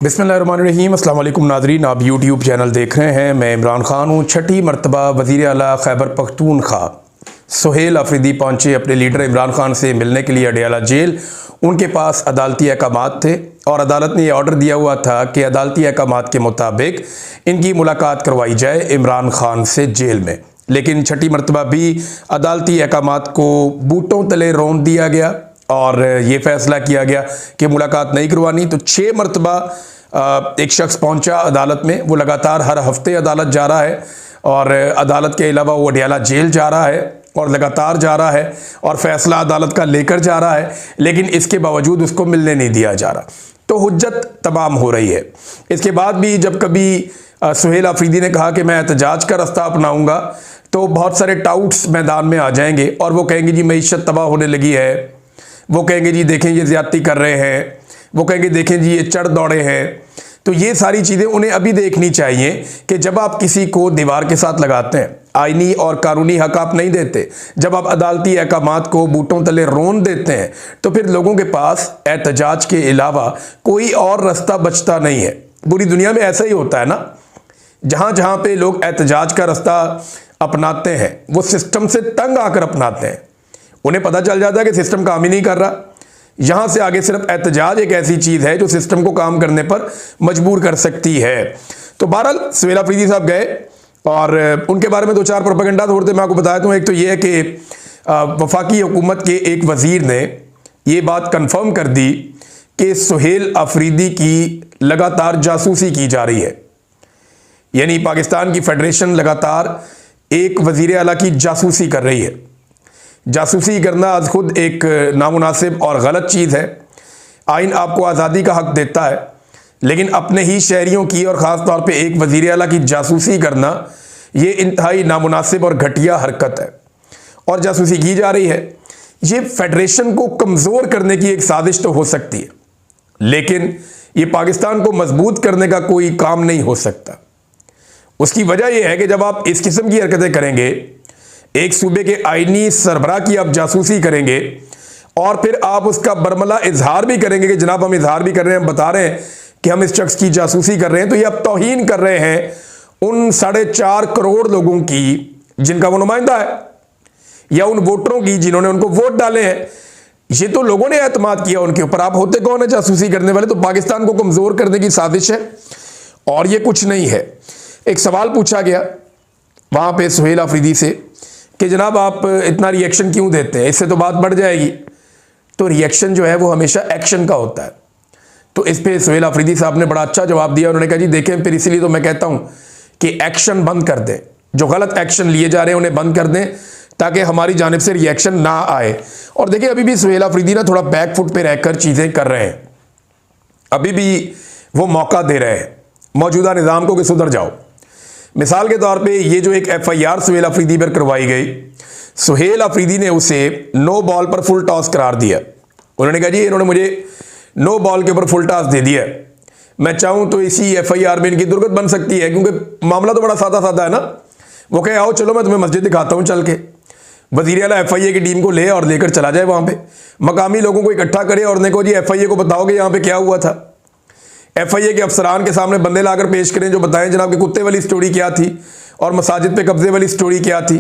बिस्मिल्लाहिर्रहमानिर्रहीम। अस्सलाम वालेकुम नाज़रीन, आप यूट्यूब चैनल देख रहे हैं। मैं इमरान ख़ान हूँ। छठी मरतबा वज़ीर आला खैबर पख्तूनख्वा सुहेल अफरीदी पहुँचे अपने लीडर इमरान ख़ान से मिलने के लिए अडयाला जेल। उनके पास अदालती अहकामात थे और अदालत ने यह ऑर्डर दिया हुआ था कि अदालती अहकामात के मुताबिक इनकी मुलाकात करवाई जाए इमरान ख़ान से जेल में। लेकिन छठी मरतबा भी अदालती अहकामात को बूटों तले रौंद दिया गया और ये फैसला किया गया कि मुलाकात नहीं करवानी। तो 6 मरतबा एक शख्स पहुंचा अदालत में। वो लगातार हर हफ्ते अदालत जा रहा है और अदालत के अलावा वो अडयाला जेल जा रहा है और लगातार जा रहा है और फैसला अदालत का लेकर जा रहा है, लेकिन इसके बावजूद उसको मिलने नहीं दिया जा रहा। तो हुज्जत तमाम हो रही है। इसके बाद भी जब कभी सुहेल अफरीदी ने कहा कि मैं एहतजाज का रास्ता अपनाऊंगा, तो बहुत सारे टाउट्स मैदान में आ जाएंगे और वो कहेंगे जी मईशत तबाह होने लगी है, वो कहेंगे जी देखें ये ज़्यादती कर रहे हैं, वो कहेंगे देखें जी ये चढ़ दौड़े हैं। तो ये सारी चीज़ें उन्हें अभी देखनी चाहिए कि जब आप किसी को दीवार के साथ लगाते हैं, आईनी और कानूनी हक आप नहीं देते, जब आप अदालती अहकामात को बूटों तले रोन देते हैं, तो फिर लोगों के पास एहतजाज के अलावा कोई और रास्ता बचता नहीं है। पूरी दुनिया में ऐसा ही होता है ना, जहाँ जहाँ पे लोग एहतजाज का रास्ता अपनाते हैं वो सिस्टम से तंग आकर अपनाते हैं। उन्हें पता चल जाता है कि सिस्टम काम ही नहीं कर रहा। यहां से आगे सिर्फ एहतजाज एक ऐसी चीज है जो सिस्टम को काम करने पर मजबूर कर सकती है। तो बहरहाल सुहेल अफरीदी साहब गए और उनके बारे में 2-4 प्रोपेगेंडा थोड़े मैं आपको बताया दूं। एक तो यह है कि वफाकी हुकूमत के एक वजीर ने यह बात कंफर्म कर दी कि सुहेल अफरीदी की लगातार जासूसी की जा रही है। यानी पाकिस्तान की फेडरेशन लगातार एक वजीर आला की जासूसी कर रही है। जासूसी करना आज खुद एक नामुनासिब और गलत चीज़ है। आइन आपको आज़ादी का हक देता है, लेकिन अपने ही शहरियों की और ख़ास तौर पे एक वज़ीर आला की जासूसी करना ये इंतहाई नामुनासिब और घटिया हरकत है और जासूसी की जा रही है। ये फेडरेशन को कमज़ोर करने की एक साजिश तो हो सकती है, लेकिन ये पाकिस्तान को मजबूत करने का कोई काम नहीं हो सकता। उसकी वजह यह है कि जब आप इस किस्म की हरकतें करेंगे, एक सूबे के आईनी सरबराह की आप जासूसी करेंगे और फिर आप उसका बरमला इजहार भी करेंगे कि जनाब हम इजहार भी कर रहे हैं, हम बता रहे हैं कि हम इस शख्स की जासूसी कर रहे हैं, तो ये आप तौहीन कर रहे हैं उन 4.5 करोड़ लोगों की जिनका वो नुमाइंदा है, या उन वोटरों की जिन्होंने उनको वोट डाले हैं। ये तो लोगों ने एतमाद किया उनके ऊपर। आप होते कौन है जासूसी करने वाले? तो पाकिस्तान को कमजोर करने की साजिश है और ये कुछ नहीं है। एक सवाल पूछा गया वहां पर सुहेल अफरीदी से कि जनाब आप इतना रिएक्शन क्यों देते हैं, इससे तो बात बढ़ जाएगी। तो रिएक्शन जो है वो हमेशा एक्शन का होता है। तो इस पे सुहेल अफरीदी साहब ने बड़ा अच्छा जवाब दिया। उन्होंने कहा जी देखें, फिर इसीलिए तो मैं कहता हूं कि एक्शन बंद कर दें, जो गलत एक्शन लिए जा रहे हैं उन्हें बंद कर दें ताकि हमारी जानिब से रिएक्शन ना आए। और देखिए अभी भी सुहेल अफरीदी ना थोड़ा बैक फुट पे रहकर चीज़ें कर रहे हैं, अभी भी वो मौका दे रहे हैं मौजूदा निज़ाम को कि सुधर जाओ। मिसाल के तौर पे ये जो एक FIR सुहेल अफरीदी पर करवाई गई, सुहेल अफरीदी ने उसे नो बॉल पर फुल टॉस करार दिया। उन्होंने कहा जी इन्होंने मुझे नो बॉल के ऊपर फुल टॉस दे दिया, मैं चाहूं तो इसी FIR में इनकी दुर्गत बन सकती है, क्योंकि मामला तो बड़ा सादा सादा है ना। वो कहे आओ चलो मैं तुम्हें मस्जिद दिखाता हूं चल के। वज़ीर आला FIA की टीम को ले और लेकर चला जाए वहां पे, मकामी लोगों को इकट्ठा करे और उन्हें कहो जी FIA को बताओगे यहाँ पे क्या हुआ था। FIA के अफसरान के सामने बंदे लाकर पेश करें जो बताएं जनाब कि कुत्ते वाली स्टोरी क्या थी और मसाजिद पे कब्जे वाली स्टोरी क्या थी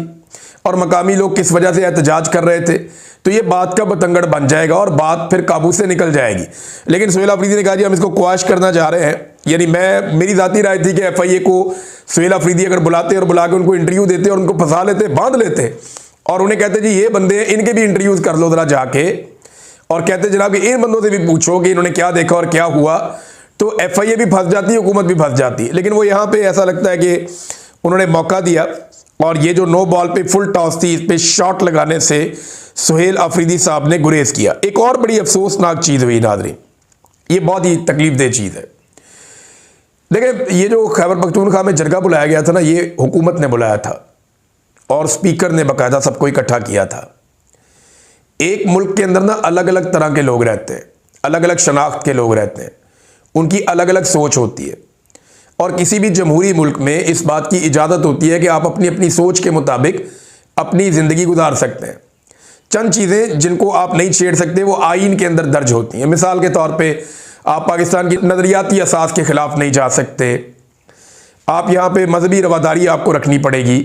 और मकामी लोग किस वजह से एहतजाज कर रहे थे। तो ये बात का बतंगड़ बन जाएगा और बात फिर काबू से निकल जाएगी। लेकिन सुहेल अफरीदी ने कहा जी हम इसको क्वाश करना चाह रहे हैं। यानी मेरी ज़ाती राय थी कि FIA को सुहेल अफरीदी अगर बुलाते और बुला के उनको इंटरव्यू देते और उनको फंसा लेते, बांध लेते और उन्हें कहते जी ये बंदे इनके भी इंटरव्यूज़ कर लो ज़रा जाके, और कहते जनाब कि इन बंदों से भी पूछो कि इन्होंने क्या देखा और क्या हुआ, तो FIA भी फंस जाती है, हुकूमत भी फंस जाती है। लेकिन वो यहाँ पे ऐसा लगता है कि उन्होंने मौका दिया और ये जो नो बॉल पे फुल टॉस थी, इस पे शॉट लगाने से सुहेल अफरीदी साहब ने गुरेज किया। एक और बड़ी अफसोसनाक चीज़ हुई नाज़रीन, ये बहुत ही तकलीफदेह चीज़ है। देखिए ये जो खैबर पख्तूनख्वा में जरगा बुलाया गया था ना, ये हुकूमत ने बुलाया था और स्पीकर ने बाकायदा सबको इकट्ठा किया था। एक मुल्क के अंदर ना अलग अलग तरह के लोग रहते हैं, अलग अलग शनाख्त के लोग रहते हैं, उनकी अलग अलग सोच होती है और किसी भी जमहूरी मुल्क में इस बात की इजाज़त होती है कि आप अपनी अपनी सोच के मुताबिक अपनी ज़िंदगी गुजार सकते हैं। चंद चीज़ें जिनको आप नहीं छेड़ सकते वो आइन के अंदर दर्ज होती हैं। मिसाल के तौर पे आप पाकिस्तान की नज़रियाती असास के ख़िलाफ़ नहीं जा सकते। आप यहाँ पे मजहबी रवादारी आपको रखनी पड़ेगी।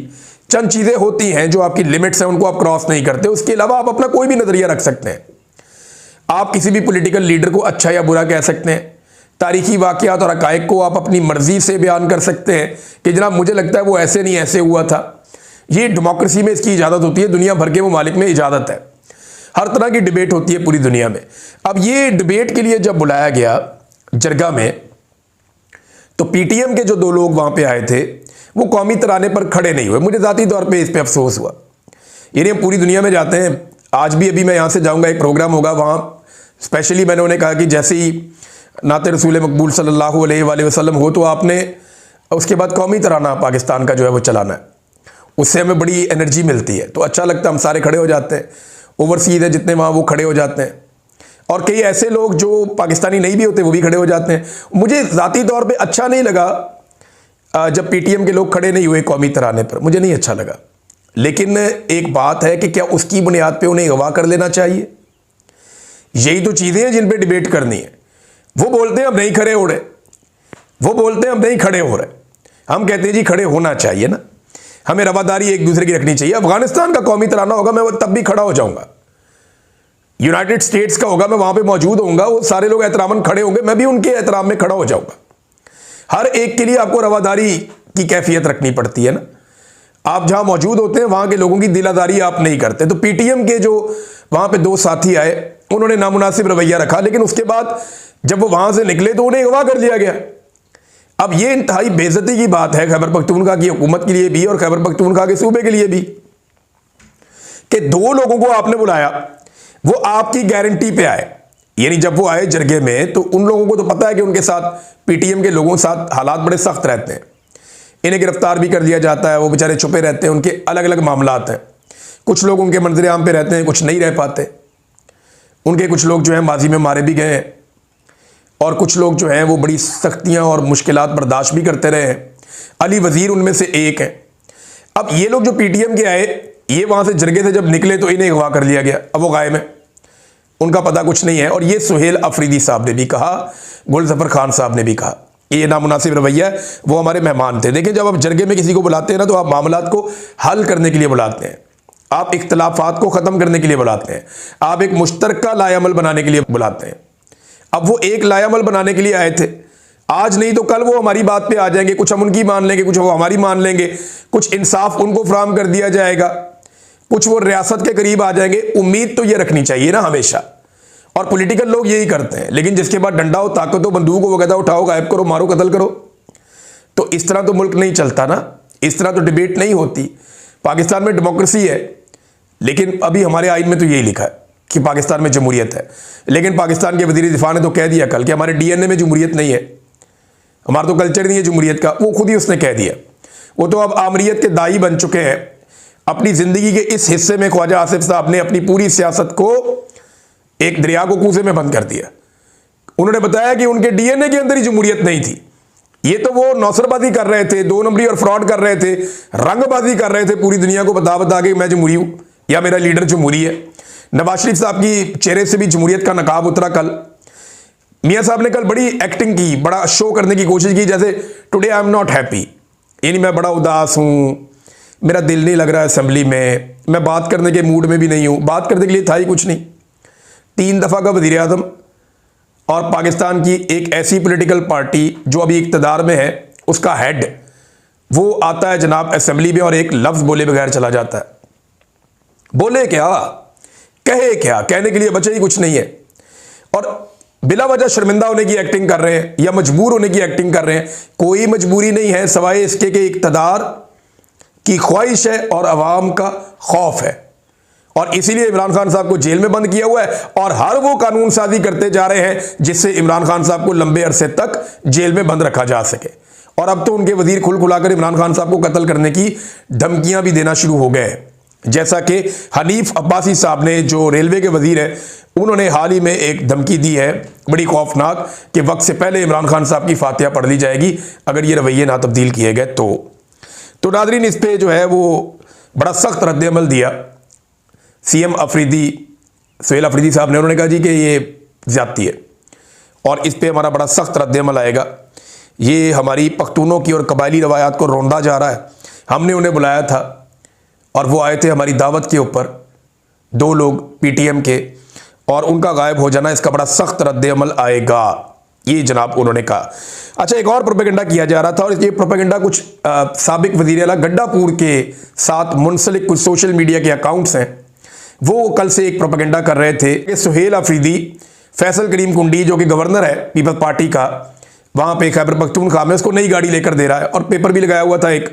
चंद चीज़ें होती हैं जो आपकी लिमिट्स हैं, उनको आप क्रॉस नहीं करते। उसके अलावा आप अपना कोई भी नज़रिया रख सकते हैं। आप किसी भी पॉलिटिकल लीडर को अच्छा या बुरा कह सकते हैं। तारीखी वाक़यात और हक़ाइक़ को आप अपनी मर्ज़ी से बयान कर सकते हैं कि जनाब मुझे लगता है वो ऐसे नहीं ऐसे हुआ था। ये डेमोक्रेसी में इसकी इजाज़त होती है, दुनिया भर के ममालिक में इजाज़त है। हर तरह की डिबेट होती है पूरी दुनिया में। अब ये डिबेट के लिए जब बुलाया गया जरगा में, तो पीटीएम के जो 2 लोग वहाँ पे आए थे वो कौमी तराने पर खड़े नहीं हुए। मुझे ज़ाती तौर पे इस पे अफसोस हुआ। यानी हम पूरी दुनिया में जाते हैं, आज भी अभी मैं यहाँ से जाऊँगा, एक प्रोग्राम होगा वहाँ, स्पेशली मैंने उन्हें कहा कि जैसे ही नाते रसूल मकबूल सल्लल्लाहु अलैहि वसल्लम हो तो आपने उसके बाद कौमी तराना पाकिस्तान का जो है वो चलाना है। उससे हमें बड़ी एनर्जी मिलती है, तो अच्छा लगता है, हम सारे खड़े हो जाते हैं। ओवरसीज़ है जितने वहाँ वो खड़े हो जाते हैं, और कई ऐसे लोग जो पाकिस्तानी नहीं भी होते वो भी खड़े हो जाते हैं। मुझे ज़ाती तौर पे अच्छा नहीं लगा जब पीटीएम के लोग खड़े नहीं हुए कौमी तराने पर, मुझे नहीं अच्छा लगा। लेकिन एक बात है कि क्या उसकी बुनियाद पे उन्हें अगवा कर लेना चाहिए? यही तो चीज़ें हैं जिन पे डिबेट करनी है। वो बोलते हैं हम नहीं खड़े हो रहे, वो बोलते हैं हम नहीं खड़े हो रहे, हम कहते हैं जी खड़े होना चाहिए ना, हमें रवादारी एक दूसरे की रखनी चाहिए। अफगानिस्तान का कौमी तराना होगा, मैं तब भी खड़ा हो जाऊंगा। यूनाइटेड स्टेट्स का होगा, मैं वहां पे मौजूद होऊंगा, वो सारे लोग एहतरामन खड़े होंगे, मैं भी उनके एहतराम में खड़ा हो जाऊंगा। हर एक के लिए आपको रवादारी की कैफियत रखनी पड़ती है ना। आप जहां मौजूद होते हैं वहां के लोगों की दिलादारी आप नहीं करते। तो पीटीएम के जो वहां पे 2 साथी आए उन्होंने नामुनासिब रवैया रखा, लेकिन उसके बाद जब वो वहां से निकले तो उन्हें अगवा कर लिया गया। अब ये इंतहाई बेइज्जती की बात है खैबर पख्तूनख्वा की हुकूमत के लिए भी और खैबर पख्तूनख्वा के सूबे के लिए भी, कि 2 लोगों को आपने बुलाया, वो आपकी गारंटी पे आए। यानी जब वो आए जरगे में तो उन लोगों को तो पता है कि उनके साथ पीटीएम के लोगों के साथ हालात बड़े सख्त रहते हैं, इन्हें गिरफ्तार भी कर दिया जाता है, वो बेचारे छुपे रहते हैं, उनके अलग अलग मामलात हैं। कुछ लोग उनके मंजर आम पे रहते हैं, कुछ नहीं रह पाते। उनके कुछ लोग जो हैं माजी में मारे भी गए हैं, और कुछ लोग जो हैं वो बड़ी सख्तियां और मुश्किलात बर्दाश्त भी करते रहे हैं। अली वजीर उनमें से एक है। अब ये लोग जो पीटीएम के आए, ये वहां से जरगे से जब निकले तो इन्हें अगवा कर लिया गया। अब वो गायब है, उनका पता कुछ नहीं है। और ये सुहेल अफरीदी साहब ने भी कहा, गुलजफर खान साहब ने भी कहा, ये नामुनासिब रवैया है। वो हमारे मेहमान थे। देखिए, जब आप जरगे में किसी को बुलाते हैं ना, तो आप मामलात को हल करने के लिए बुलाते हैं, आप इख्तलाफात को ख़त्म करने के लिए बुलाते हैं, आप एक मुश्तरका लाएअमल बनाने के लिए बुलाते हैं। अब वो एक लाएअमल बनाने के लिए आए थे, आज नहीं तो कल वो हमारी बात पे आ जाएंगे, कुछ हम उनकी मान लेंगे, कुछ वो हमारी मान लेंगे, कुछ इंसाफ उनको फराहम कर दिया जाएगा, कुछ वो रियासत के करीब आ जाएंगे। उम्मीद तो ये रखनी चाहिए ना हमेशा, और पॉलिटिकल लोग यही करते हैं। लेकिन जिसके पास डंडा हो, ताकत हो, बंदूक हो, वगैरह उठाओ, गायब करो, मारो, कत्ल करो, तो इस तरह तो मुल्क नहीं चलता ना, इस तरह तो डिबेट नहीं होती। पाकिस्तान में डेमोक्रेसी है, लेकिन अभी हमारे आइन में तो यही लिखा है कि पाकिस्तान में जमहूरियत है। लेकिन पाकिस्तान के वज़ीर दिफा ने तो कह दिया कल कि हमारे डीएनए में जमहूरियत नहीं है, हमारा तो कल्चर नहीं है जमहूरियत का। वो खुद ही उसने कह दिया। वो तो अब आमरीत के दाई बन चुके हैं। अपनी ज़िंदगी के इस हिस्से में ख्वाजा आसिफ साहब ने अपनी पूरी सियासत को एक दरिया को कूजे में बंद कर दिया। उन्होंने बताया कि उनके डीएनए के अंदर ही जमहूरियत नहीं थी। ये तो वो नौसरबाजी कर रहे थे, 2 नंबरी और फ्रॉड कर रहे थे, रंगबाजी कर रहे थे, पूरी दुनिया को बता बता के मैं जमहूरी हूं या मेरा लीडर जमहूरी है। नवाज शरीफ साहब की चेहरे से भी जमहूरियत का नकाब उतरा कल। मियाँ साहब ने कल बड़ी एक्टिंग की, बड़ा शो करने की कोशिश की, जैसे today I am not happy, यानी मैं बड़ा उदास हूं, मेरा दिल नहीं लग रहा है असेंबली में, मैं बात करने के मूड में भी नहीं हूं। बात करने के लिए था ही कुछ नहीं। 3 दफ़ा का वज़ीर आज़म और पाकिस्तान की एक ऐसी पॉलिटिकल पार्टी जो अभी इक़्तिदार में है, उसका हेड वो आता है जनाब असेंबली में और एक लफ्ज़ बोले बगैर चला जाता है। बोले क्या, कहे क्या, कहने के लिए बचे ही कुछ नहीं है। और बिला वजह शर्मिंदा होने की एक्टिंग कर रहे हैं या मजबूर होने की एक्टिंग कर रहे हैं। कोई मजबूरी नहीं है, सवाए इसके कि इक़्तिदार की ख्वाहिश है और अवाम का खौफ है। और इसीलिए इमरान खान साहब को जेल में बंद किया हुआ है और हर वो कानून साजी करते जा रहे हैं जिससे इमरान खान साहब को लंबे अरसे तक जेल में बंद रखा जा सके। और अब तो उनके वजीर खुल खुलाकर इमरान खान साहब को कत्ल करने की धमकियां भी देना शुरू हो गए। जैसा कि हनीफ अब्बासी साहब ने, जो रेलवे के वजीर हैं, उन्होंने हाल ही में एक धमकी दी है बड़ी खौफनाक कि वक्त से पहले इमरान खान साहब की फातिहा पढ़ ली जाएगी अगर ये रवैये ना तब्दील किए गए तो नादरीन, इस पर जो है वो बड़ा सख्त रद्द-ए-अमल दिया सीएम अफरीदी, सुहेल अफरीदी साहब ने। उन्होंने कहा जी कि ये ज्यादती है और इस पे हमारा बड़ा सख्त रद्द-ए-अमल आएगा। ये हमारी पख्तूनों की और कबायली रवायात को रौंदा जा रहा है। हमने उन्हें बुलाया था और वो आए थे हमारी दावत के ऊपर, 2 लोग पीटीएम के, और उनका गायब हो जाना, इसका बड़ा सख्त रद्द-ए-अमल आएगा, ये जनाब उन्होंने कहा। अच्छा, एक और प्रोपेगेंडा किया जा रहा था और ये प्रोपेगेंडा कुछ साबिक वज़ीर आला गड्डापुर के साथ मुंसलिक कुछ सोशल मीडिया के अकाउंट्स हैं, वो कल से एक प्रोपेगेंडा कर रहे थे कि सुहेल अफरीदी फैसल करीम कुंडी जो कि गवर्नर है पीपल्स पार्टी का, वहाँ पे खैबर पख्तूनख्वा में उसको नई गाड़ी लेकर दे रहा है और पेपर भी लगाया हुआ था एक।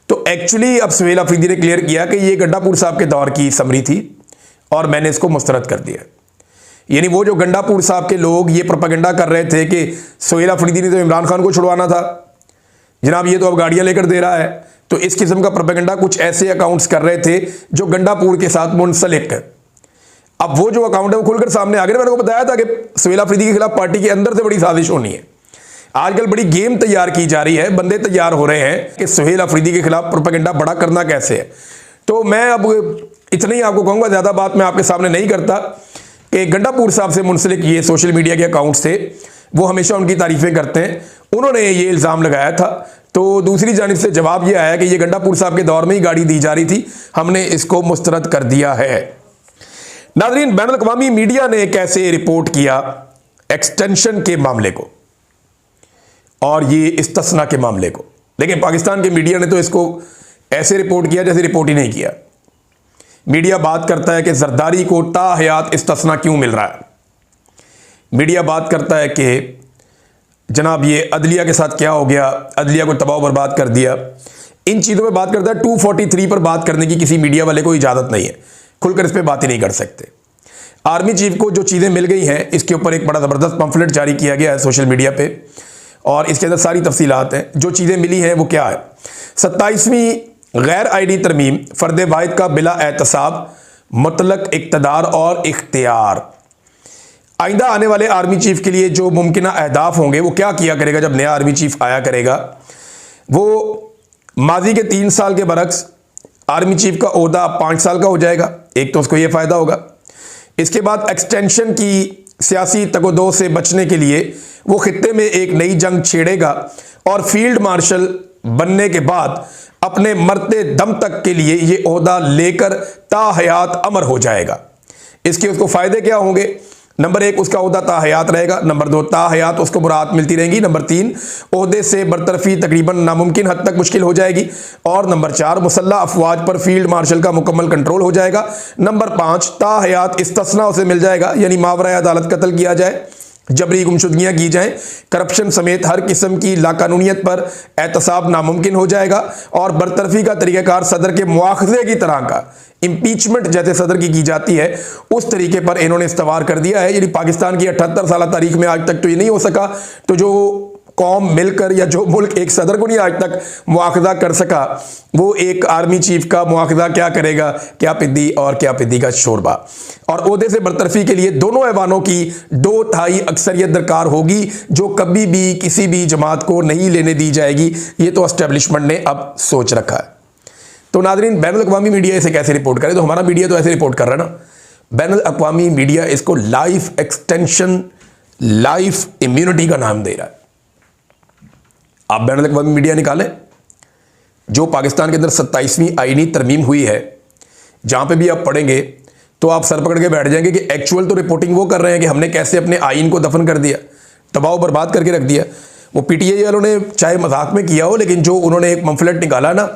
तो एक्चुअली अब सुहेल अफरीदी ने क्लियर किया कि ये गड्डापुर साहब के दौर की समरी थी और मैंने इसको मुस्तरद कर दिया। यानी वो जो गंडापुर साहब के लोग ये प्रोपेगेंडा कर रहे थे कि सुहेल अफरीदी ने तो इमरान खान को छुड़वाना था, जनाब ये तो अब गाड़ियां लेकर दे रहा है। तो इस किस्म का प्रोपेगेंडा कुछ ऐसे अकाउंट्स कर रहे थे जो गंडापुर के साथ मुंसलिक है। अब वो जो अकाउंट है वो खुलकर सामने आ गए। मैंने को बताया था कि सुहेल अफरीदी के खिलाफ पार्टी के अंदर से बड़ी साजिश होनी है। आजकल बड़ी गेम तैयार की जा रही है, बंदे तैयार हो रहे हैं कि सुहेल अफरीदी के खिलाफ प्रोपेगेंडा बड़ा करना कैसे है। तो मैं अब इतना ही आपको कहूँगा, ज़्यादा बात मैं आपके सामने नहीं करता, कि गंडापुर साहब से मुंसलिक ये सोशल मीडिया के अकाउंट्स थे, वो हमेशा उनकी तारीफ़ें करते हैं, उन्होंने ये इल्ज़ाम लगाया था। तो दूसरी जानिब से जवाब ये आया कि ये गंडापुर साहब के दौर में ही गाड़ी दी जा रही थी, हमने इसको मुस्तरद कर दिया है। नाज़रीन, बैनुल-अक़वामी मीडिया ने कैसे रिपोर्ट किया एक्सटेंशन के मामले को और ये इस्तिस्ना के मामले को, लेकिन पाकिस्तान के मीडिया ने तो इसको ऐसे रिपोर्ट किया जैसे रिपोर्ट ही नहीं किया। मीडिया बात करता है कि जरदारी को ताहयात इस्तिस्ना क्यों मिल रहा है। मीडिया बात करता है कि जनाब ये अदलिया के साथ क्या हो गया, अदलिया को तबाह बर्बाद कर दिया। इन चीज़ों में बात करता है। 243 पर बात करने की किसी मीडिया वाले को इजाज़त नहीं है, खुलकर इस पर बात ही नहीं कर सकते। आर्मी चीफ को जो चीज़ें मिल गई हैं, इसके ऊपर एक बड़ा ज़बरदस्त पम्फलेट जारी किया गया है सोशल मीडिया पे और इसके अंदर सारी तफसीलात हैं। जो चीज़ें मिली हैं वो क्या है। 27वीं गैर आईनी तरमीम फ़र्द वाहिद का बिला एहतसाब मुतलक इक़्तिदार और इख्तियार। आइंदा आने वाले आर्मी चीफ के लिए जो मुमकिन अहदाफ होंगे वो क्या किया करेगा जब नया आर्मी चीफ आया करेगा। वो माजी के 3 साल के बरक्स आर्मी चीफ का ओहदा 5 साल का हो जाएगा। एक तो उसको ये फ़ायदा होगा। इसके बाद एक्सटेंशन की सियासी तगोदो से बचने के लिए वो खित्ते में एक नई जंग छेड़ेगा और फील्ड मार्शल बनने के बाद अपने मरते दम तक के लिए ये ओहदा लेकर ताहयात अमर हो जाएगा। इसके उसको फ़ायदे क्या होंगे। नंबर 1, उसका ओहदा ताहयात रहेगा। नंबर 2, ताहयात उसको मुराद मिलती रहेंगी। नंबर 3, ओहदे से बरतरफी तकरीबन नामुमकिन हद तक मुश्किल हो जाएगी। और नंबर 4, मुसल्लह अफवाज पर फील्ड मार्शल का मुकम्मल कंट्रोल हो जाएगा। नंबर 5, ताहयात इस्तिस्ना उसे मिल जाएगा, यानी मावरा अदालत कत्ल किया जाए, जबरी गुमशुदगियाँ की जाएं, करप्शन समेत हर किस्म की लाकानूनियत पर एहतसाब नामुमकिन हो जाएगा और बरतरफी का तरीक़ाकार सदर के मुआखज़े की तरह का, इम्पीचमेंट जैसे सदर की जाती है उस तरीके पर इन्होंने इस्तवार कर दिया है। यानी पाकिस्तान की 78 साल तारीख में आज तक तो ये नहीं हो सका। तो जो कौम मिलकर या जो मुल्क एक सदर को नहीं आज तक मुआखज़ा कर सका, वो एक आर्मी चीफ का मुआखज़ा क्या करेगा। क्या पिद्दी और क्या पिद्दी का शोरबा। और ओहदे से बरतरफी के लिए दोनों ऐवानों की 2/3 अक्सरियत दरकार होगी, जो कभी भी किसी भी जमात को नहीं लेने दी जाएगी। ये तो एस्टेब्लिशमेंट ने अब सोच रखा है। तो नाज़रीन, बैनुल-अक़वामी मीडिया इसे कैसे रिपोर्ट करे, तो हमारा मीडिया तो ऐसे रिपोर्ट कर रहा है ना। बैनुल-अक़वामी मीडिया इसको लाइफ एक्सटेंशन, लाइफ इम्यूनिटी का नाम दे रहा है। आप बैनुल-अक़वामी मीडिया निकालें, जो पाकिस्तान के अंदर 27वीं आईनी तरमीम हुई है, जहाँ पे भी आप पढ़ेंगे तो आप सर पकड़ के बैठ जाएंगे कि एक्चुअल तो रिपोर्टिंग वो कर रहे हैं कि हमने कैसे अपने आइन को दफन कर दिया, तबाह बर्बाद करके रख दिया। वो पीटीआई वालों ने चाहे मजाक में किया हो, लेकिन जो उन्होंने एक पम्फलेट निकाला ना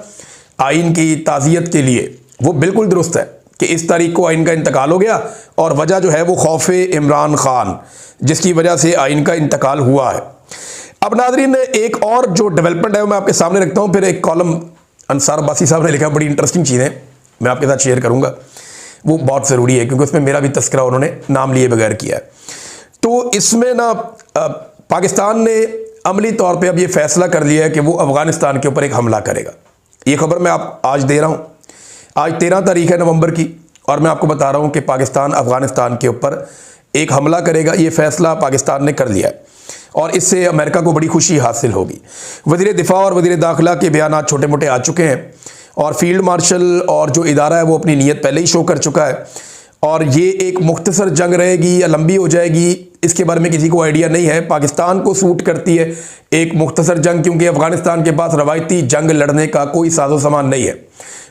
आइन की ताज़ियत के लिए, वो बिल्कुल दुरुस्त है कि इस तारीख को आइन का इंतकाल हो गया और वजह जो है वो खौफे इमरान खान, जिसकी वजह से आइन का इंतकाल हुआ है। अब नाज़रीन, एक और जो डेवलपमेंट है वो मैं आपके सामने रखता हूँ। फिर एक कॉलम अंसार अब्बासी साहब ने लिखा, बड़ी इंटरेस्टिंग चीज़ें मैं आपके साथ शेयर करूँगा, वो बहुत ज़रूरी है क्योंकि उसमें मेरा भी तस्करा उन्होंने नाम लिए बगैर किया है। तो इसमें ना पाकिस्तान ने अमली तौर पे अब ये फैसला कर लिया है कि वो अफ़गानिस्तान के ऊपर एक हमला करेगा। ये खबर मैं आप आज दे रहा हूँ। आज 13 तारीख है नवंबर की और मैं आपको बता रहा हूँ कि पाकिस्तान अफ़गानिस्तान के ऊपर एक हमला करेगा। ये फ़ैसला पाकिस्तान ने कर लिया है और इससे अमेरिका को बड़ी खुशी हासिल होगी। वज़ीर दिफा और वज़ीर दाखिला के बयान छोटे मोटे आ चुके हैं और फील्ड मार्शल और जो इदारा है वो अपनी नीयत पहले ही शो कर चुका है। और ये एक मुख्तसर जंग रहेगी या लंबी हो जाएगी, इसके बारे में किसी को आइडिया नहीं है। पाकिस्तान को सूट करती है एक मुख्तसर जंग, क्योंकि अफगानिस्तान के पास रवायती जंग लड़ने का कोई साजो सामान नहीं है,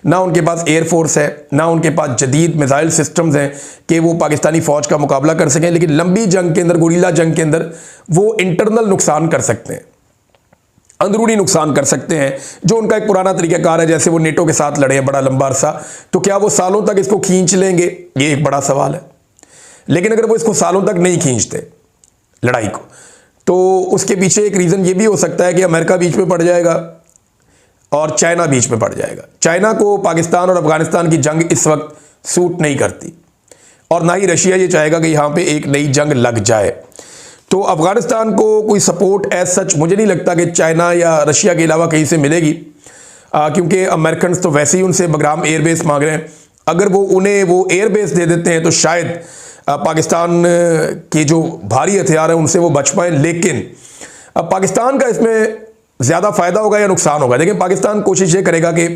ना उनके पास एयरफोर्स है, ना उनके पास जदीद मिसाइल सिस्टम्स हैं कि वो पाकिस्तानी फ़ौज का मुकाबला कर सकें। लेकिन लंबी जंग के अंदर, गुरीला जंग के अंदर वो इंटरनल नुकसान कर सकते हैं, अंदरूनी नुकसान कर सकते हैं, जो उनका एक पुराना तरीक़ाकार है। जैसे वो नेटो के साथ लड़े हैं बड़ा लंबा अरसा, तो क्या वो सालों तक इसको खींच लेंगे, ये एक बड़ा सवाल है। लेकिन अगर वो इसको सालों तक नहीं खींचते लड़ाई को, तो उसके पीछे एक रीज़न ये भी हो सकता है कि अमेरिका बीच में पड़ जाएगा और चाइना बीच में पड़ जाएगा। चाइना को पाकिस्तान और अफगानिस्तान की जंग इस वक्त सूट नहीं करती, और ना ही रशिया ये चाहेगा कि यहाँ पे एक नई जंग लग जाए। तो अफगानिस्तान को कोई सपोर्ट एज सच मुझे नहीं लगता कि चाइना या रशिया के अलावा कहीं से मिलेगी, क्योंकि अमेरिकन तो वैसे ही उनसे बगराम एयरबेस मांग रहे हैं। अगर वो उन्हें वो एयरबेस दे देते हैं तो शायद पाकिस्तान के जो भारी हथियार हैं उनसे वो बच पाएँ। लेकिन अब पाकिस्तान का इसमें ज़्यादा फ़ायदा होगा या नुकसान होगा? देखिए, पाकिस्तान कोशिश ये करेगा कि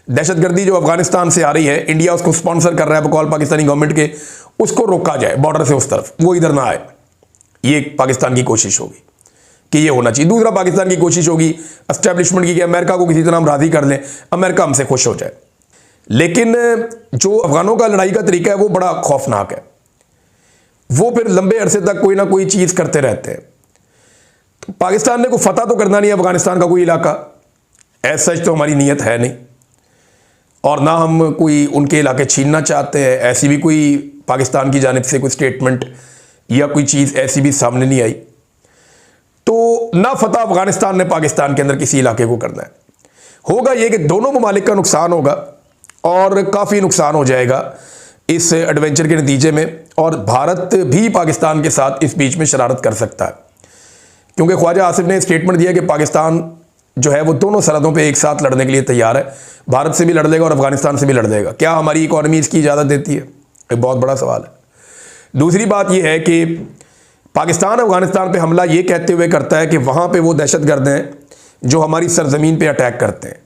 दहशतगर्दी जो अफगानिस्तान से आ रही है, इंडिया उसको स्पॉन्सर कर रहा है बकौल पाकिस्तानी गवर्नमेंट के, उसको रोका जाए बॉर्डर से उस तरफ, वो इधर ना आए। ये पाकिस्तान की कोशिश होगी कि ये होना चाहिए। दूसरा, पाकिस्तान की कोशिश होगी एस्टेब्लिशमेंट की कि अमेरिका को किसी तरह हम राज़ी कर लें, अमेरिका हमसे खुश हो जाए। लेकिन जो अफगानों का लड़ाई का तरीका है वो बड़ा खौफनाक है। वो फिर लंबे अरसे तक कोई ना कोई चीज़ करते रहते हैं। तो पाकिस्तान ने को फतह तो करना नहीं है अफगानिस्तान का कोई इलाका, ऐसा सच तो हमारी नीयत है नहीं, और ना हम कोई उनके इलाके छीनना चाहते हैं। ऐसी भी कोई पाकिस्तान की जानिब से कोई स्टेटमेंट या कोई चीज़ ऐसी भी सामने नहीं आई। तो ना फतह अफगानिस्तान ने पाकिस्तान के अंदर किसी इलाके को करना है। होगा ये कि दोनों ममालिक का नुकसान होगा, और काफ़ी नुकसान हो जाएगा इस एडवेंचर के नतीजे में, और भारत भी पाकिस्तान के साथ इस बीच में शरारत कर सकता है, क्योंकि ख्वाजा आसिफ ने स्टेटमेंट दिया कि पाकिस्तान जो है वो दोनों सरहदों पे एक साथ लड़ने के लिए तैयार है, भारत से भी लड़ लेगा और अफगानिस्तान से भी लड़ लेगा। क्या हमारी इकॉनमी इसकी इजाज़त देती है? एक बहुत बड़ा सवाल है। दूसरी बात यह है कि पाकिस्तान अफगानिस्तान पे हमला ये कहते हुए करता है कि वहाँ पे वो दहशतगर्द हैं जो हमारी सरजमीन पे अटैक करते हैं।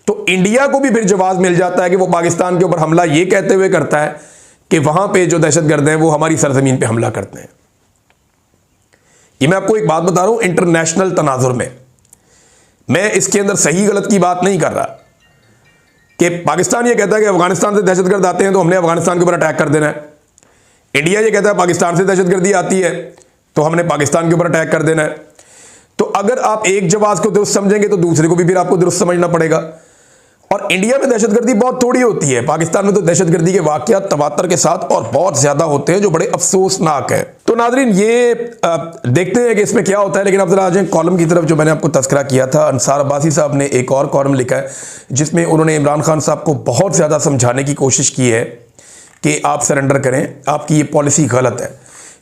तो इंडिया को भी फिर जवाब मिल जाता है कि वो पाकिस्तान के ऊपर हमला ये कहते हुए करता है कि वहाँ पे जो दहशतगर्द हैं वो हमारी सरजमीन पे हमला करते हैं। ये मैं आपको एक बात बता रहा हूँ, इंटरनेशनल तनाजुर में मैं इसके अंदर सही गलत की बात नहीं कर रहा कि पाकिस्तान ये कहता है कि अफगानिस्तान से दहशतगर्द आते हैं तो हमने अफगानिस्तान के ऊपर अटैक कर देना है। इंडिया ये कहता है पाकिस्तान से दहशतगर्दी आती है तो हमने पाकिस्तान के ऊपर अटैक कर देना है। तो अगर आप एक जवाब को दुरुस्त समझेंगे तो दूसरे को भी फिर आपको दुरुस्त समझना पड़ेगा। और इंडिया में दहशतगर्दी बहुत थोड़ी होती है, पाकिस्तान में तो दहशतगर्दी के वाकयात तवातर के साथ और बहुत ज़्यादा होते हैं जो बड़े अफसोसनाक है। तो नाज़रीन, ये देखते हैं कि इसमें क्या होता है। लेकिन अब जरा आ जाए कॉलम की तरफ जो मैंने आपको तस्करा किया था। अंसार अब्बासी साहब ने एक और कॉलम लिखा है जिसमें उन्होंने इमरान खान साहब को बहुत ज़्यादा समझाने की कोशिश की है कि आप सरेंडर करें, आपकी ये पॉलिसी गलत है।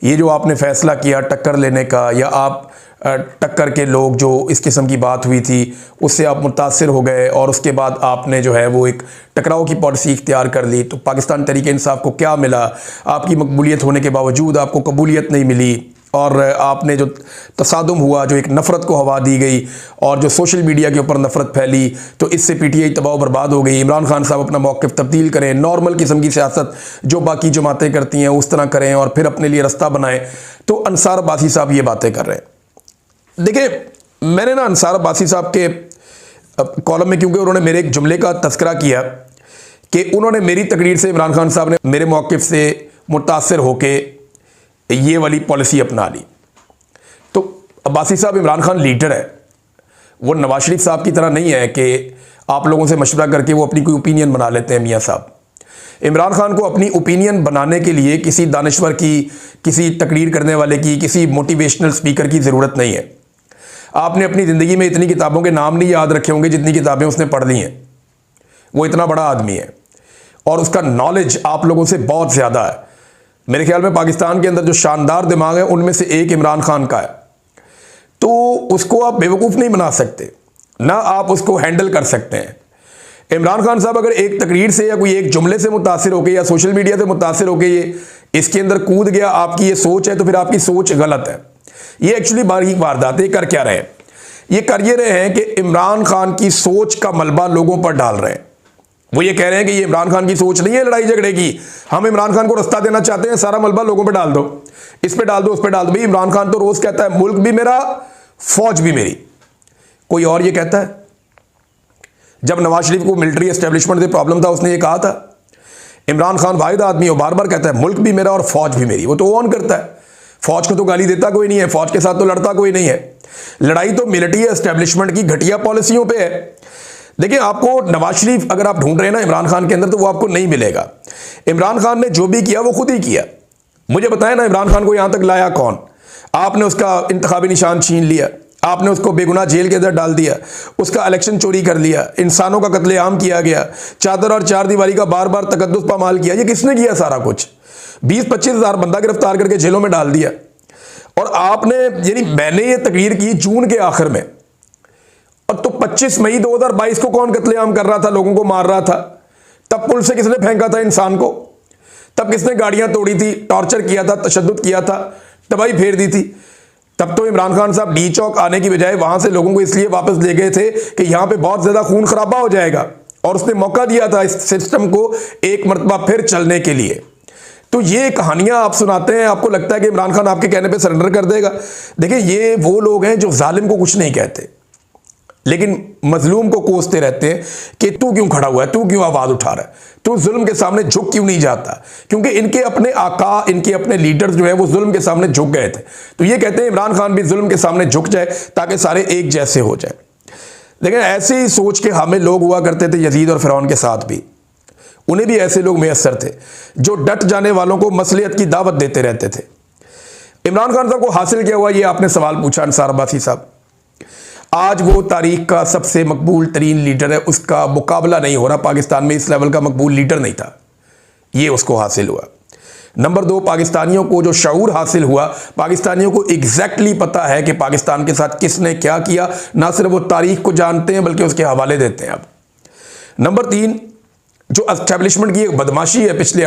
ये जो आपने फ़ैसला किया टक्कर लेने का, या आप टक्कर के लोग जो इस किस्म की बात हुई थी उससे आप मुतासिर हो गए और उसके बाद आपने जो है वो एक टकराव की पॉलिसी इख्तियार कर ली, तो पाकिस्तान तहरीक इंसाफ को क्या मिला? आपकी मकबूलियत होने के बावजूद आपको कबूलियत नहीं मिली, और आपने जो तसादुम हुआ, जो एक नफ़रत को हवा दी गई और जो सोशल मीडिया के ऊपर नफ़रत फैली, तो इससे पीटीआई तबाह बर्बाद हो गई। इमरान खान साहब अपना मौक़िफ़ तब्दील करें, नॉर्मल किस्म की सियासत जो बाकी जमातें करती हैं उस तरह करें और फिर अपने लिए रास्ता बनाएं। तो अंसार अब्बासी साहब ये बातें कर रहे हैं। देखिए, मैंने ना अंसार अब्बासी साहब के कॉलम में, क्योंकि उन्होंने मेरे एक जुमले का तस्करा किया कि उन्होंने मेरी तकरीर से, इमरान खान साहब ने मेरे मौक़िफ़ से मुतासिर होके ये वाली पॉलिसी अपना ली। तो अब्बासी साहब इमरान खान लीडर है, वो नवाज शरीफ साहब की तरह नहीं है कि आप लोगों से मशवरा करके वो अपनी कोई ओपिनियन बना लेते हैं। मियाँ साहब, इमरान खान को अपनी ओपिनियन बनाने के लिए किसी दानिश्वर की, किसी तकरीर करने वाले की, किसी मोटिवेशनल स्पीकर की ज़रूरत नहीं है। आपने अपनी ज़िंदगी में इतनी किताबों के नाम नहीं याद रखे होंगे जितनी किताबें उसने पढ़ ली हैं। वो इतना बड़ा आदमी है और उसका नॉलेज आप लोगों से बहुत ज़्यादा है। मेरे ख्याल में पाकिस्तान के अंदर जो शानदार दिमाग है उनमें से एक इमरान खान का है। तो उसको आप बेवकूफ़ नहीं बना सकते, ना आप उसको हैंडल कर सकते हैं। इमरान खान साहब अगर एक तकरीर से या कोई एक जुमले से मुतासिर होकर या सोशल मीडिया से मुतासिर होकर ये इसके अंदर कूद गया, आपकी ये सोच है, तो फिर आपकी सोच गलत है। ये एक्चुअली बारीक वारदात है। कर क्या रहे हैं? ये कर ये रहे हैं कि इमरान खान की सोच का मलबा लोगों पर डाल रहे हैं। वो ये कह रहे हैं कि ये इमरान खान की सोच नहीं है लड़ाई झगड़े की, हम इमरान खान को रास्ता देना चाहते हैं, सारा मलबा लोगों पे डाल दो, इस पे डाल दो, उस पे डाल दो। भाई इमरान खान तो रोज कहता है मुल्क भी मेरा, फौज भी मेरी। कोई और ये कहता है? जब नवाज शरीफ को मिलिट्री एस्टेब्लिशमेंट से प्रॉब्लम था, उसने ये कहा था इमरान खान वाहिद आदमी हो, बार बार कहता है मुल्क भी मेरा और फौज भी मेरी। वो तो ऑन करता है, फौज को तो गाली देता कोई नहीं है, फौज के साथ तो लड़ता कोई नहीं है। लड़ाई तो मिलिट्री एस्टेब्लिशमेंट की घटिया पॉलिसियों पे है। देखिए, आपको नवाज शरीफ अगर आप ढूंढ रहे हैं ना इमरान खान के अंदर, तो वो आपको नहीं मिलेगा। इमरान खान ने जो भी किया वो खुद ही किया। मुझे बताएं ना, इमरान खान को यहां तक लाया कौन? आपने उसका इंतखाबी निशान छीन लिया, आपने उसको बेगुनाह जेल के अंदर डाल दिया, उसका इलेक्शन चोरी कर लिया, इंसानों का कत्लेआम किया गया, चादर और चार दीवारी का बार बार तकद्दुस पामाल किया। ये किसने किया? सारा कुछ 20-25 हज़ार बंदा गिरफ्तार करके जेलों में डाल दिया। और आपने, यानी मैंने ये तकरीर की जून के आखिर में, और तो 25 मई 2022 को कौन कत्लेआम कर रहा था, लोगों को मार रहा था? तब पुल से किसने फेंका था इंसान को? तब किसने गाड़ियां तोड़ी थी, टॉर्चर किया था, तशद्दुद किया था, तबाही फेर दी थी? तब तो इमरान खान साहब डी चौक आने की बजाय वहां से लोगों को इसलिए वापस ले गए थे कि यहां पे बहुत ज्यादा खून खराबा हो जाएगा, और उसने मौका दिया था इस सिस्टम को एक मरतबा फिर चलने के लिए। तो ये कहानियां आप सुनाते हैं, आपको लगता है कि इमरान खान आपके कहने पे सरेंडर कर देगा। देखिए, ये वो लोग हैं जो जालिम को कुछ नहीं कहते, लेकिन मजलूम को कोसते रहते हैं कि तू क्यों खड़ा हुआ है, तू क्यों आवाज उठा रहा है, तू जुल्म के सामने झुक क्यों नहीं जाता? क्योंकि इनके अपने आका, इनके अपने लीडर्स जो है वो जुल्म के सामने झुक गए थे। तो ये कहते हैं इमरान खान भी जुल्म के सामने झुक जाए ताकि सारे एक जैसे हो जाए। लेकिन ऐसे ही सोच के हमें लोग हुआ करते थे यजीद और फिरौन के साथ भी। उन्हें भी ऐसे लोग मैसर थे जो डट जाने वालों को मसलियत की दावत देते रहते थे। इमरान खान साहब को हासिल क्या हुआ, ये आपने सवाल पूछा अंसार अब्बासी साहब। आज वो तारीख का सबसे मकबूल तरीन लीडर है, उसका मुकाबला नहीं हो रहा। पाकिस्तान में इस लेवल का मकबूल लीडर नहीं था, ये उसको हासिल हुआ। नंबर 2, पाकिस्तानियों को जो शऊर हासिल हुआ, पाकिस्तानियों को एग्जैक्टली पता है कि पाकिस्तान के साथ किसने क्या किया। ना सिर्फ वो तारीख को जानते हैं बल्कि उसके हवाले देते हैं। अब नंबर 3, जो एस्टेब्लिशमेंट की एक बदमाशी है पिछले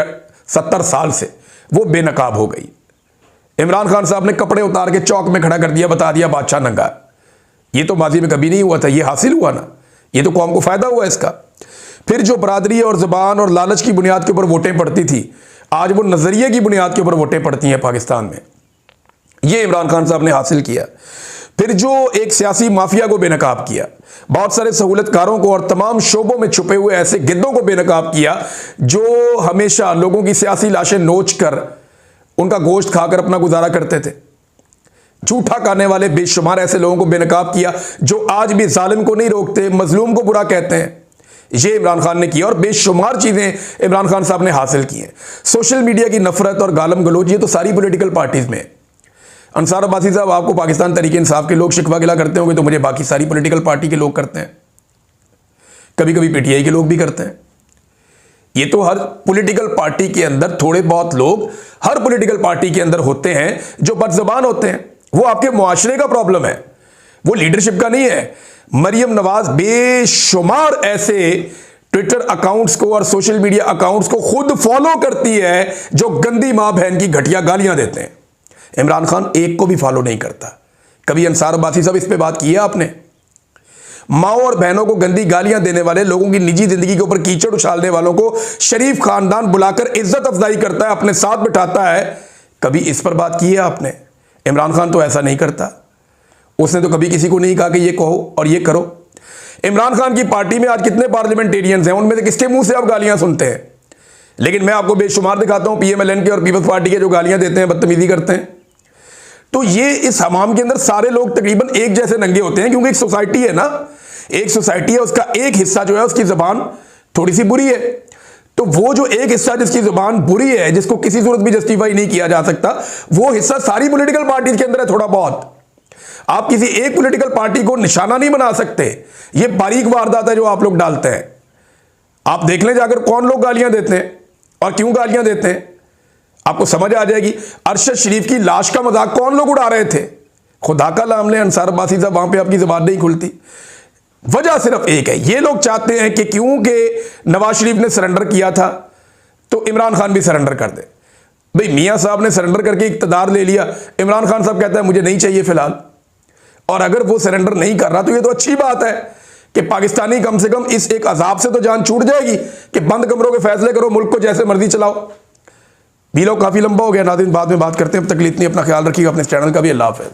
70 साल से, वो बेनकाब हो गई। इमरान खान साहब ने कपड़े उतार के चौक में खड़ा कर दिया, बता दिया बादशाह नंगा। ये तो माजी में कभी नहीं हुआ था, ये हासिल हुआ ना, ये तो कौम को फायदा हुआ इसका। फिर जो बरादरी और ज़बान और लालच की बुनियाद के ऊपर वोटें पड़ती थी, आज वो नजरिए की बुनियाद के ऊपर वोटें पड़ती हैं पाकिस्तान में। ये इमरान खान साहब ने हासिल किया। फिर जो एक सियासी माफिया को बेनकाब किया, बहुत सारे सहूलतकारों को और तमाम शोबों में छुपे हुए ऐसे गिद्धों को बेनकाब किया जो हमेशा लोगों की सियासी लाशें नोच कर उनका गोश्त खाकर अपना गुजारा करते थे। झूठा खाने वाले बेशुमार ऐसे लोगों को बेनकाब किया जो आज भी जालिम को नहीं रोकते, मजलूम को बुरा कहते हैं। ये इमरान खान ने किया और बेशुमार चीजें इमरान खान साहब ने हासिल की हैं। सोशल मीडिया की नफरत और गालम गलोच, ये तो सारी पॉलिटिकल पार्टीज में। अंसार अब्बासी साहब, आपको पाकिस्तान तहरीक इंसाफ के लोग शिकवा गिला करते होंगे, तो मुझे बाकी सारी पॉलिटिकल पार्टी के लोग करते हैं, कभी कभी पीटीआई के लोग भी करते हैं। ये तो हर पॉलिटिकल पार्टी के अंदर थोड़े बहुत लोग हर पॉलिटिकल पार्टी के अंदर होते हैं जो बदज़बान होते हैं। वो आपके मुआशरे का प्रॉब्लम है, वो लीडरशिप का नहीं है। मरियम नवाज बेशुमार ऐसे ट्विटर अकाउंट्स को और सोशल मीडिया अकाउंट्स को खुद फॉलो करती है जो गंदी मां बहन की घटिया गालियां देते हैं। इमरान खान एक को भी फॉलो नहीं करता। कभी अंसार अब्बासी साहब इस पे बात की है आपने? माओ और बहनों को गंदी गालियां देने वाले लोगों की निजी जिंदगी के ऊपर कीचड़ उछालने वालों को शरीफ खानदान बुलाकर इज्जत अफजाई करता है, अपने साथ बिठाता है। कभी इस पर बात की है आपने? इमरान खान तो ऐसा नहीं करता। उसने तो कभी किसी को नहीं कहा कि ये कहो और ये करो। इमरान खान की पार्टी में आज कितने पार्लियामेंटेरियंस हैं, उनमें से किसके मुंह से आप गालियां सुनते हैं? लेकिन मैं आपको बेशुमार दिखाता हूं पीएमएलएन के और पीपल्स पार्टी के जो गालियां देते हैं, बदतमीजी करते हैं। तो ये इस हमाम के अंदर सारे लोग तकरीबन एक जैसे नंगे होते हैं, क्योंकि एक सोसाइटी है ना, एक सोसाइटी है, उसका एक हिस्सा जो है उसकी जुबान थोड़ी सी बुरी है। तो वो जो एक हिस्सा जिसकी जुबान बुरी है, जिसको किसी सूरत भी जस्टिफाई नहीं किया जा सकता, वो हिस्सा सारी पॉलिटिकल पार्टी के अंदर है थोड़ा बहुत। आप किसी एक पॉलिटिकल पार्टी को निशाना नहीं बना सकते। ये बारीक वारदात है जो आप लोग डालते हैं। आप देख लें जाकर कौन लोग गालियां देते हैं और क्यों गालियां देते हैं, आपको समझ आ जाएगी। अरशद शरीफ की लाश का मजाक कौन लोग उड़ा रहे थे? खुदा का नाम ले अंसार अब्बासी साहब, वहां पे आपकी जुबान नहीं खुलती। वजह सिर्फ एक है, ये लोग चाहते हैं कि क्योंकि नवाज शरीफ ने सरेंडर किया था तो इमरान खान भी सरेंडर कर दे। भाई मियां साहब ने सरेंडर करके इक्तदार ले लिया, इमरान खान साहब कहता है मुझे नहीं चाहिए फिलहाल। और अगर वो सरेंडर नहीं कर रहा तो ये तो अच्छी बात है कि पाकिस्तानी कम से कम इस एक अजाब से तो जान छूट जाएगी कि बंद कमरों के फैसले करो, मुल्क को जैसे मर्जी चलाओ। वीडियो काफ़ी लंबा हो गया नाज़रीन, बाद में बात करते हैं। अब तक के लिए इतनी, अपना ख्याल रखिएगा, अपने चैनल का भी। अल्लाह हाफ़िज़।